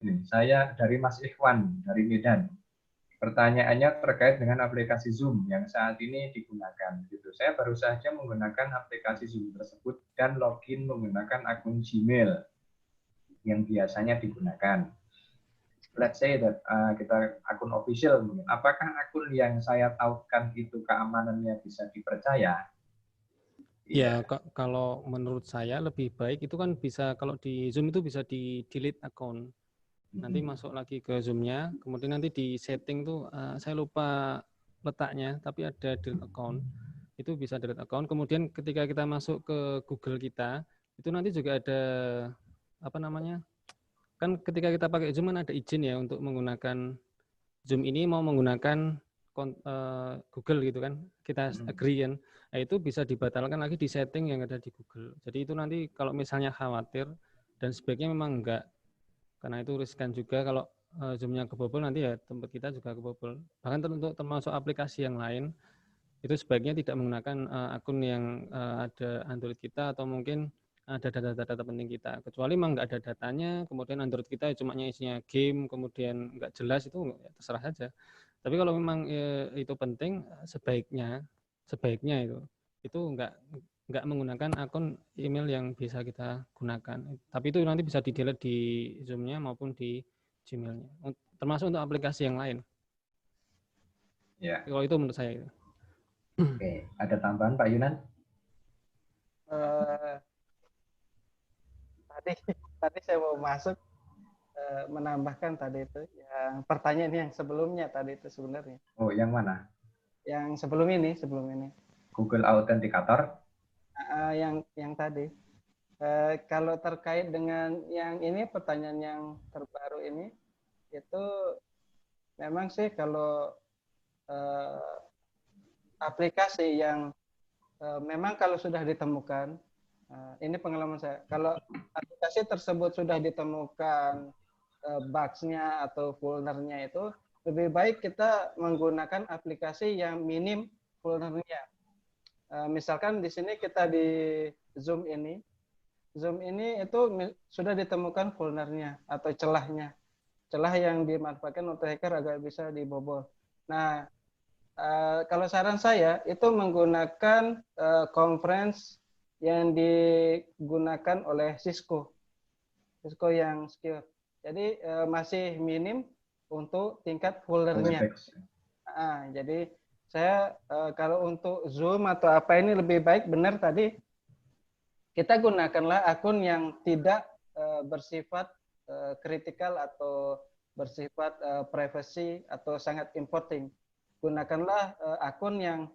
Nih, saya dari Mas Ikhwan, dari Medan. Pertanyaannya terkait dengan aplikasi Zoom yang saat ini digunakan. Gitu. Saya baru saja menggunakan aplikasi Zoom tersebut dan login menggunakan akun Gmail yang biasanya digunakan. Let's say that kita akun official mungkin. Apakah akun yang saya tautkan itu keamanannya bisa dipercaya? Ya, kalau menurut saya lebih baik itu kan bisa, kalau di Zoom itu bisa di delete account. Nanti masuk lagi ke Zoom-nya, kemudian nanti di setting tuh, saya lupa letaknya, tapi ada delete account. Itu bisa delete account. Kemudian ketika kita masuk ke Google kita, itu nanti juga ada, apa namanya, kan ketika kita pakai Zoom kan ada izin ya untuk menggunakan Zoom ini, mau menggunakan Google gitu kan, kita agree kan. Nah, itu bisa dibatalkan lagi di setting yang ada di Google. Jadi itu nanti kalau misalnya khawatir, dan sebaiknya memang enggak, karena itu riskan juga kalau Zoom-nya kebobol, nanti ya tempat kita juga kebobol. Bahkan untuk termasuk aplikasi yang lain, itu sebaiknya tidak menggunakan akun yang ada Android kita, atau mungkin ada data-data penting kita. Kecuali memang nggak ada datanya, kemudian Android kita cuma isinya game, kemudian nggak jelas, itu ya terserah saja. Tapi kalau memang itu penting, sebaiknya itu nggak menggunakan akun email yang bisa kita gunakan. Tapi itu nanti bisa di-delete di Zoom-nya maupun di Gmail-nya. Termasuk untuk aplikasi yang lain. Ya. Kalau itu menurut saya. Oke, ada tambahan Pak Yunan? Tadi saya mau masuk menambahkan tadi itu yang pertanyaan yang sebelumnya tadi itu sebenarnya. Oh, yang mana? Yang sebelum ini. Google Authenticator? Yang tadi. Kalau terkait dengan yang ini, pertanyaan yang terbaru ini, itu memang sih kalau aplikasi yang memang kalau sudah ditemukan, ini pengalaman saya, kalau aplikasi tersebut sudah ditemukan bugs-nya atau vulnernya, itu lebih baik kita menggunakan aplikasi yang minim vulnernya. Misalkan di sini kita di Zoom ini itu sudah ditemukan vulnernya atau celahnya, celah yang dimanfaatkan untuk hacker agar bisa dibobol. Nah, kalau saran saya itu menggunakan conference yang digunakan oleh Cisco yang secure. Jadi masih minim untuk tingkat vulnernya. Jadi saya kalau untuk Zoom atau apa ini lebih baik benar tadi kita gunakanlah akun yang tidak bersifat kritikal atau bersifat privacy atau sangat important. Gunakanlah akun yang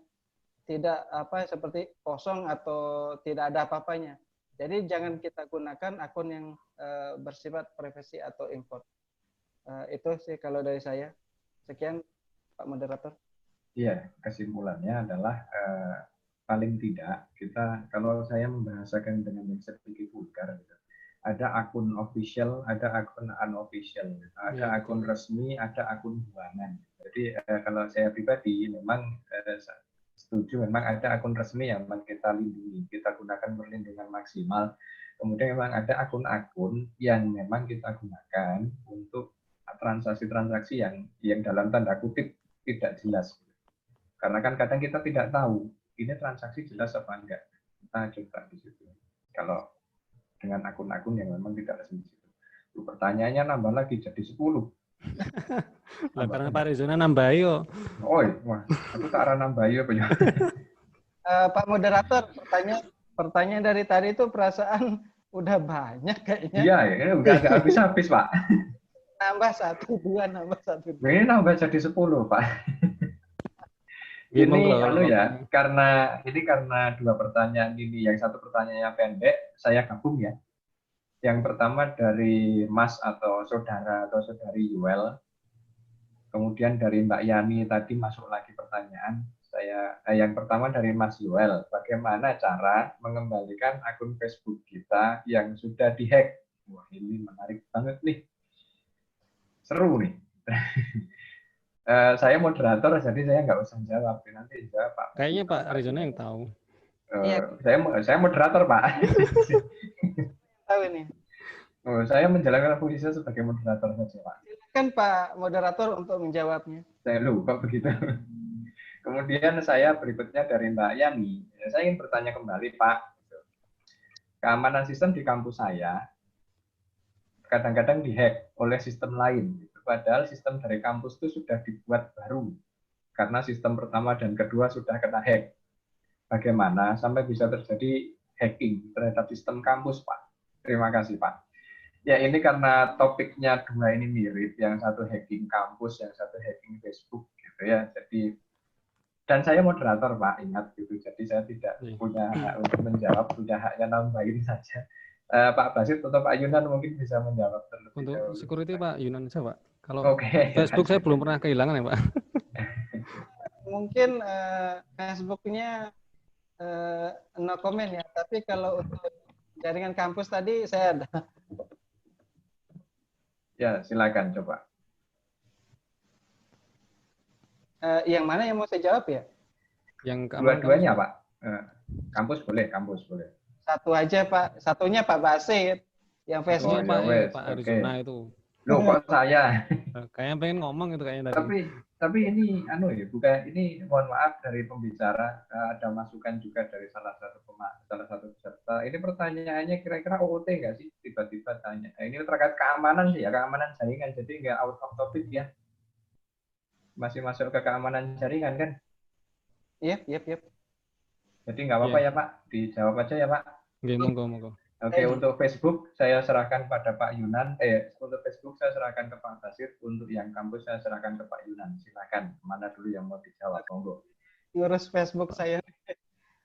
tidak seperti kosong atau tidak ada apa-apanya. Jadi jangan kita gunakan akun yang bersifat privacy atau import. Itu sih kalau dari saya. Sekian Pak Moderator. Iya, kesimpulannya adalah paling tidak kita, kalau saya membahasakan dengan yang sedikit vulgar, gitu, ada akun official, ada akun unofficial, gitu. Ada akun resmi, ada akun buangan. Jadi kalau saya pribadi memang setuju, memang ada akun resmi yang memang kita lindungi, kita gunakan perlindungan maksimal. Kemudian memang ada akun-akun yang memang kita gunakan untuk transaksi-transaksi yang dalam tanda kutip tidak jelas. Karena kan kadang kita tidak tahu ini transaksi jelas apa enggak. Kita coba di situ. Kalau dengan akun-akun yang memang tidak resmi. Pertanyaannya nambah lagi jadi 10. Lah karena Pak Rizona nambah yo. Oh, wah, aku tak arah nambah yo punya. Pak Moderator, pertanyaan dari tadi itu perasaan udah banyak kayaknya. Iya, ini enggak habis-habis, Pak. Nambah 1, 2, nambah 1, 2. Ini nambah jadi 10, Pak. Ini karena dua pertanyaan ini, yang satu pertanyaannya pendek, saya gabung ya. Yang pertama dari Mas atau saudara atau saudari Yuel. Kemudian dari Mbak Yani tadi masuk lagi pertanyaan. Yang pertama dari Mas Yuel, bagaimana cara mengembalikan akun Facebook kita yang sudah dihack? Wah, ini menarik banget nih. Seru nih. Saya moderator, jadi saya nggak usah jawab. Nanti jawab Pak. Kayaknya Pak Rizona yang tahu. Saya moderator, Pak. Tahu ini. Oh, saya menjalankan fungsi saya sebagai moderator saja, Pak. Silakan Pak moderator untuk menjawabnya. Saya lupa begitu. Kemudian saya berikutnya dari Mbak Yani. Saya ingin bertanya kembali, Pak. Keamanan sistem di kampus saya kadang-kadang dihack oleh sistem lain. Padahal sistem dari kampus itu sudah dibuat baru. Karena sistem pertama dan kedua sudah kena hack. Bagaimana sampai bisa terjadi hacking terhadap sistem kampus, Pak? Terima kasih, Pak. Ya, ini karena topiknya dua ini mirip, yang satu hacking kampus, yang satu hacking Facebook, gitu ya. Jadi, dan saya moderator, Pak, ingat gitu. Jadi saya tidak punya hak untuk menjawab, punya haknya nambahin saja. Pak Basit atau Pak Yunan mungkin bisa menjawab terlebih Untuk dahulu. security Pak Yunan saja, Pak. Kalau Facebook saya belum pernah kehilangan ya, Pak. Mungkin Facebooknya no comment ya, tapi kalau untuk jaringan kampus tadi saya ada. Ya, silakan coba. Yang mana yang mau saya jawab ya? Yang dua-duanya, Pak. Kampus boleh, kampus boleh. Satu aja, Pak. Satunya Pak Basit. Yang Facebook Pak Arizona itu. Loh, kok saya? Kayaknya pengen ngomong itu kayaknya tadi. Tapi ini bukan, ini mohon maaf dari pembicara, ada masukan juga dari salah satu peserta. Ini pertanyaannya kira-kira OOT nggak sih? Tiba-tiba tanya. Ini terkait keamanan sih ya, keamanan jaringan. Jadi nggak out of topic ya. Masih masuk ke keamanan jaringan kan? Iya. Jadi nggak apa-apa ya, Pak. Dijawab aja ya, Pak. Oke, monggo. Oke, untuk Facebook saya serahkan pada Pak Yunan. Untuk Facebook saya serahkan ke Pak Basir. Untuk yang kampus saya serahkan ke Pak Yunan. Silakan, mana dulu yang mau dijawab, monggo. Ngurus Facebook saya.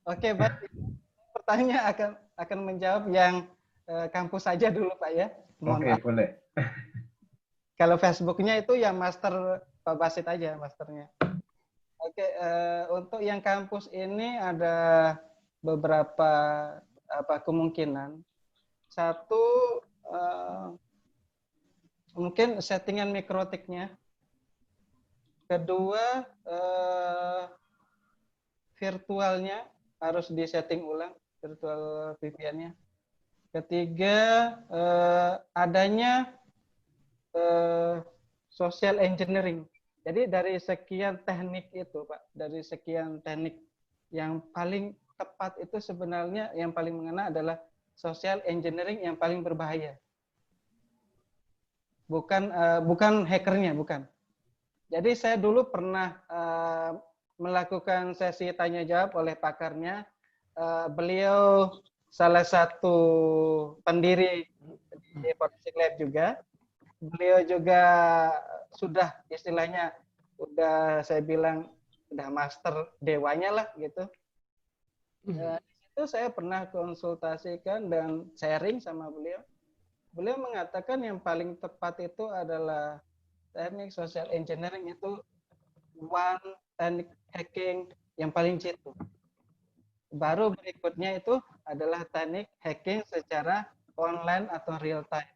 Oke, Pak. Pertanyaan akan menjawab yang kampus saja dulu, Pak ya. Oke, boleh. Kalau Facebooknya itu yang master Pak Basit aja, masternya. Oke, untuk yang kampus ini ada beberapa kemungkinan. Satu, mungkin settingan mikrotiknya. Kedua, virtualnya harus disetting ulang, virtual VPN-nya. Ketiga, adanya social engineering. Jadi dari sekian teknik itu, Pak, dari sekian teknik yang paling tepat itu sebenarnya yang paling mengena adalah social engineering yang paling berbahaya. Bukan hackernya, bukan. Jadi saya dulu pernah melakukan sesi tanya jawab oleh pakarnya. Beliau salah satu pendiri di Forensik Lab juga. Beliau juga sudah istilahnya saya bilang udah master dewanya lah gitu. Di situ saya pernah konsultasikan dan sharing sama beliau. Beliau mengatakan yang paling tepat itu adalah teknik social engineering, itu teknik hacking yang paling jitu. Baru berikutnya itu adalah teknik hacking secara online atau real time.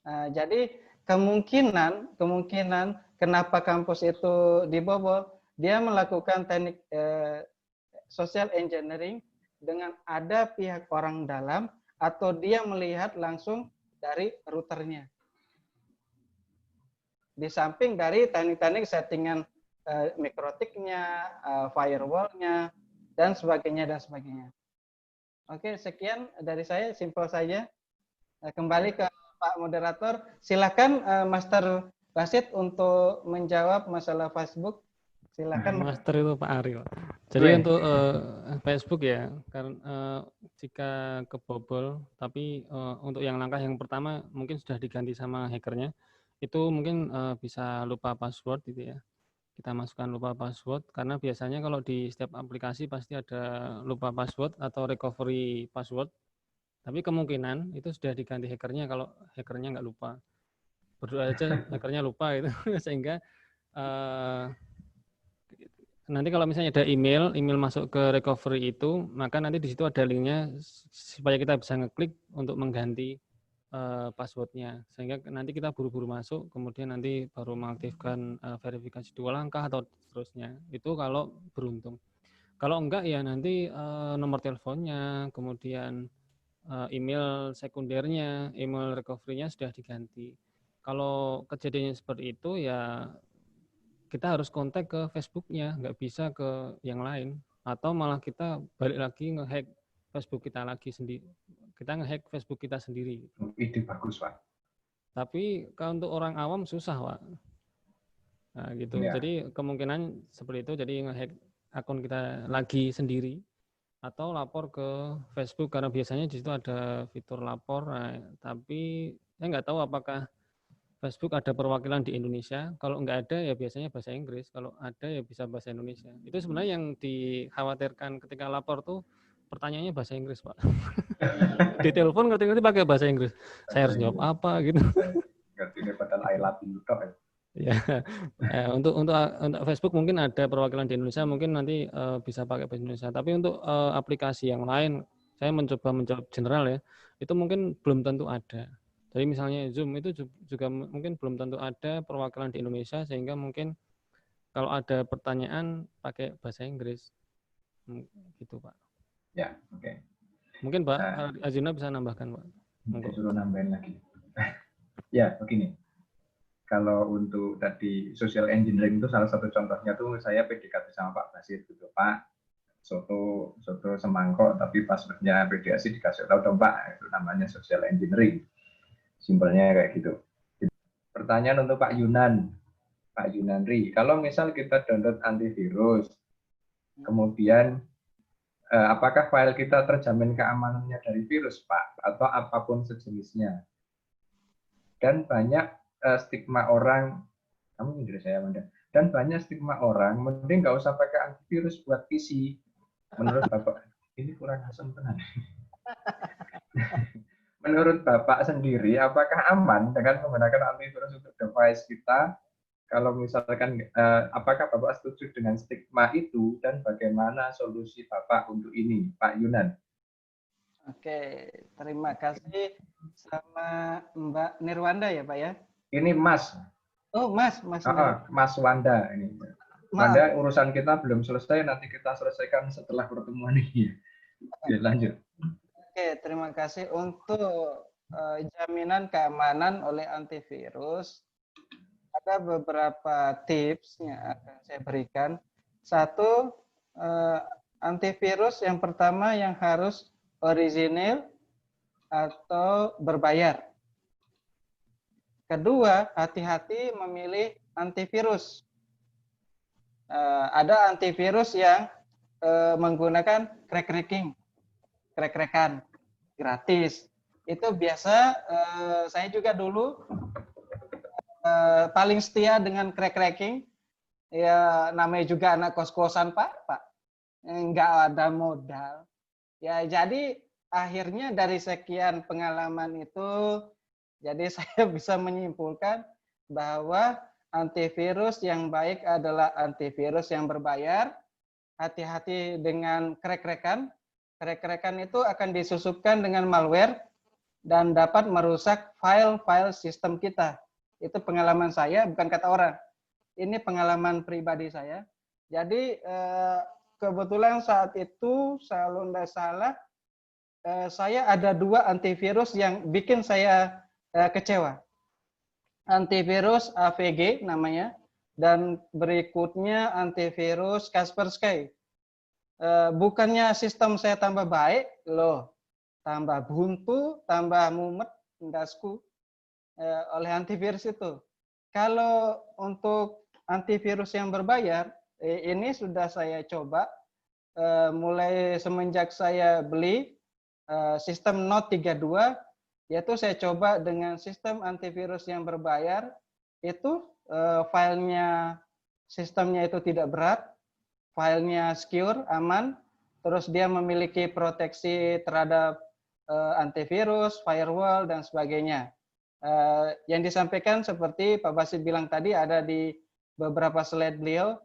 Nah, jadi kemungkinan kenapa kampus itu dibobol, dia melakukan teknik social engineering dengan ada pihak orang dalam atau dia melihat langsung dari routernya. Di samping dari teknik-teknik settingan mikrotiknya, firewallnya, dan sebagainya. Oke, sekian dari saya, simpel saja. Kembali ke Pak Moderator, silakan Master Basit untuk menjawab masalah Facebook. Silakan. Master itu Pak Ariel. Jadi untuk Facebook ya, karena jika kebobol, tapi untuk yang langkah yang pertama mungkin sudah diganti sama hackernya, itu mungkin bisa lupa password gitu ya. Kita masukkan lupa password, karena biasanya kalau di setiap aplikasi pasti ada lupa password atau recovery password. Tapi kemungkinan itu sudah diganti hackernya kalau hackernya nggak lupa. Berdoa aja hackernya lupa gitu, sehingga nanti kalau misalnya ada email masuk ke recovery itu, maka nanti di situ ada linknya supaya kita bisa ngeklik untuk mengganti passwordnya, sehingga nanti kita buru-buru masuk, kemudian nanti baru mengaktifkan verifikasi 2 langkah atau seterusnya. Itu kalau beruntung. Kalau enggak ya nanti nomor teleponnya, kemudian email sekundernya, email recovery-nya sudah diganti. Kalau kejadiannya seperti itu ya kita harus kontak ke Facebook-nya, nggak bisa ke yang lain. Atau malah kita balik lagi nge-hack Facebook kita lagi sendiri. Kita nge-hack Facebook kita sendiri. Ide bagus, Pak. Tapi kalau untuk orang awam susah, Pak. Nah, gitu. Ya. Jadi kemungkinan seperti itu, jadi nge-hack akun kita lagi sendiri. Atau lapor ke Facebook, karena biasanya di situ ada fitur lapor. Nah, tapi saya nggak tahu apakah Facebook ada perwakilan di Indonesia. Kalau nggak ada ya biasanya bahasa Inggris. Kalau ada ya bisa bahasa Indonesia. Itu sebenarnya yang dikhawatirkan ketika lapor tuh pertanyaannya bahasa Inggris, Pak. Di telepon ngerti-ngerti pakai bahasa Inggris. Saya harus jawab apa gitu. Ngerti padahal I love you tok. Ya, untuk Facebook mungkin ada perwakilan di Indonesia, mungkin nanti bisa pakai bahasa Indonesia. Tapi untuk aplikasi yang lain, saya mencoba menjawab general ya. Itu mungkin belum tentu ada. Jadi misalnya Zoom itu juga mungkin belum tentu ada perwakilan di Indonesia, sehingga mungkin kalau ada pertanyaan pakai bahasa Inggris. Gitu, Pak. Ya, oke. Mungkin Pak Azina bisa nambahkan, Pak. Disuruh nambahin lagi. Ya, begini. Kalau untuk tadi social engineering itu salah satu contohnya tuh saya PDKT sama Pak Basir gitu, Pak. Soto semangkok tapi passwordnya PDASI dikasih tahu dong Pak, itu namanya social engineering. Simpelnya kayak gitu. Pertanyaan untuk Pak Yunanri, kalau misal kita download antivirus, kemudian apakah file kita terjamin keamanannya dari virus, Pak, atau apapun sejenisnya? Dan banyak stigma orang, kamu inggris saya Manda, dan banyak stigma orang, mending nggak usah pakai antivirus buat PC. Menurut Bapak, ini kurang asam tenan. Menurut Bapak sendiri, apakah aman dengan menggunakan antivirus untuk device kita? Kalau misalkan, apakah Bapak setuju dengan stigma itu dan bagaimana solusi Bapak untuk ini, Pak Yunan? Oke, terima kasih sama Mbak Nirwanda ya Pak ya? Ini Mas. Oh Mas Mas Wanda ini. Wanda, urusan kita belum selesai, nanti kita selesaikan setelah pertemuan ini. Oke, lanjut. Oke, terima kasih untuk jaminan keamanan oleh antivirus. Ada beberapa tips yang akan saya berikan. Satu, antivirus yang pertama yang harus orisinil atau berbayar. Kedua, hati-hati memilih antivirus. Ada antivirus yang menggunakan crack-crackan gratis. Itu biasa saya juga dulu paling setia dengan crack-cracking. Ya namanya juga anak kos-kosan Pak. Nggak ada modal. Ya jadi akhirnya dari sekian pengalaman itu, jadi saya bisa menyimpulkan bahwa antivirus yang baik adalah antivirus yang berbayar. Hati-hati dengan crack-crackan. Crack-crackan itu akan disusupkan dengan malware dan dapat merusak file-file sistem kita. Itu pengalaman saya, bukan kata orang. Ini pengalaman pribadi saya. Jadi kebetulan saat itu, kalau tidak salah, saya ada 2 antivirus yang bikin saya kecewa. Antivirus AVG namanya, dan berikutnya antivirus Kaspersky. Bukannya sistem saya tambah baik, loh, tambah buntu, tambah mumet, ndasku, oleh antivirus itu. Kalau untuk antivirus yang berbayar, ini sudah saya coba, mulai semenjak saya beli sistem Note 32, yaitu saya coba dengan sistem antivirus yang berbayar, itu filenya, sistemnya itu tidak berat, filenya secure, aman, terus dia memiliki proteksi terhadap antivirus, firewall, dan sebagainya. Yang disampaikan seperti Pak Basit bilang tadi, ada di beberapa slide beliau,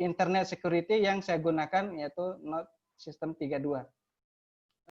internet security yang saya gunakan yaitu Note System 32.